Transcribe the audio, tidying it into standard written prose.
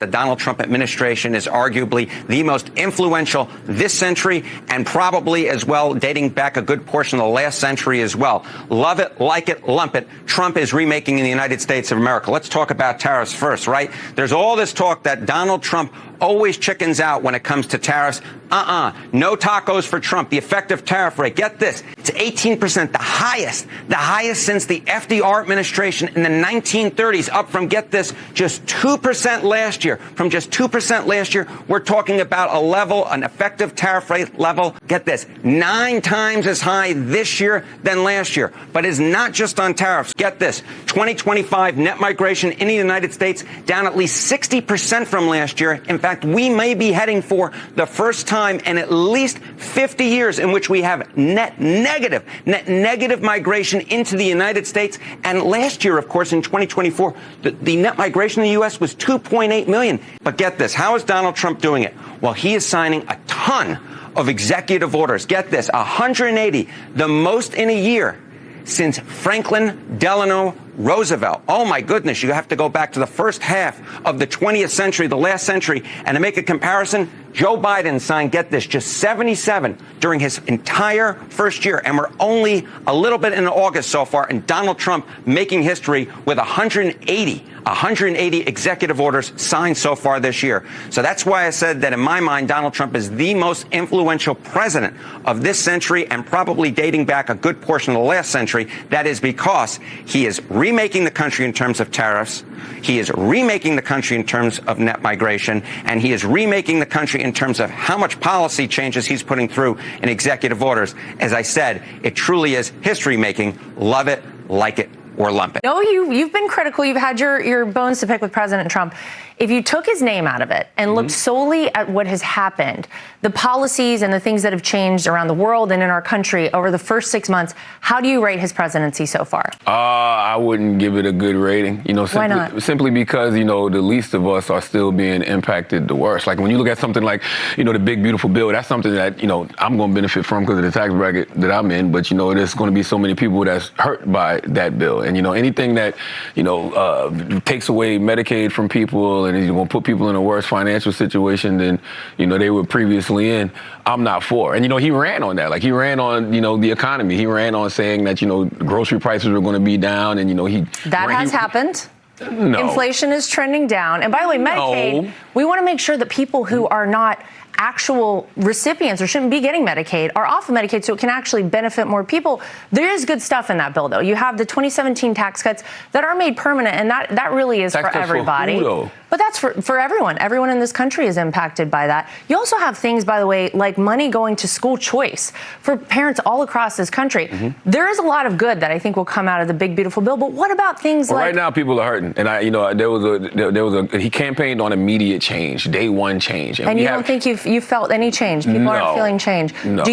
The Donald Trump administration is arguably the most influential this century and probably as well dating back a good portion of the last century as well. Love it, like it, lump it. Trump is remaking in the United States of America. Let's talk about tariffs first, right? There's all this talk that Donald Trump always chickens out when it comes to tariffs. No tacos for Trump. The effective tariff rate, get this, it's 18%, the highest since the FDR administration in the 1930s, up from, get this, just 2% last year. From just 2% last year, we're talking about a level, an effective tariff rate level, get this, 9 times as high this year than last year. But it's not just on tariffs. Get this, 2025 net migration in the United States down at least 60% from last year. In fact, we may be heading for the first time in at least 50 years in which we have net negative migration into the United States. And last year, of course, in 2024, the net migration in the U.S. was 2.8 million. But get this, how is Donald Trump doing it? Well, he is signing a ton of executive orders. Get this, 180, the most in a year since Franklin Delano Roosevelt. Oh, my goodness, you have to go back to the first half of the 20th century, the last century. And to make a comparison, Joe Biden signed, get this, just 77 during his entire first year. And we're only a little bit in August so far. And Donald Trump making history with 180 executive orders signed so far this year. So that's why I said that in my mind, Donald Trump is the most influential president of this century and probably dating back a good portion of the last century. That is because he is remaking the country in terms of tariffs. He is remaking the country in terms of net migration, and he is remaking the country in terms of how much policy changes he's putting through in executive orders. As I said, it truly is history making. Love it, like it, or lump it. No, you've been critical. You've had your bones to pick with President Trump. If you took his name out of it and looked solely at what has happened, the policies and the things that have changed around the world and in our country over the first 6 months, how do you rate his presidency so far? I wouldn't give it a good rating. Why not? Simply because, the least of us are still being impacted the worst. Like when you look at something like, the big, beautiful bill, that's something that, I'm going to benefit from because of the tax bracket that I'm in. But, there's going to be so many people that's hurt by that bill. And, anything that, takes away Medicaid from people and is going to put people in a worse financial situation than, they were previously in, I'm not for. And, he ran on that. Like he ran on, the economy. He ran on saying that, grocery prices were going to be down and, That has happened. No. Inflation is trending down. And by the way, Medicaid, we want to make sure that people who are not actual recipients or shouldn't be getting Medicaid are off of Medicaid so it can actually benefit more people. There is good stuff in that bill, though. You have the 2017 tax cuts that are made permanent, and that really is for everybody. But that's for everyone. Everyone in this country is impacted by that. You also have things, by the way, like money going to school choice for parents all across this country. There is a lot of good that I think will come out of the big, beautiful bill. But what about things like... Right now, people are hurting. And, he campaigned on immediate change, day one change. And you don't think you felt any change? People aren't feeling change. No. Do you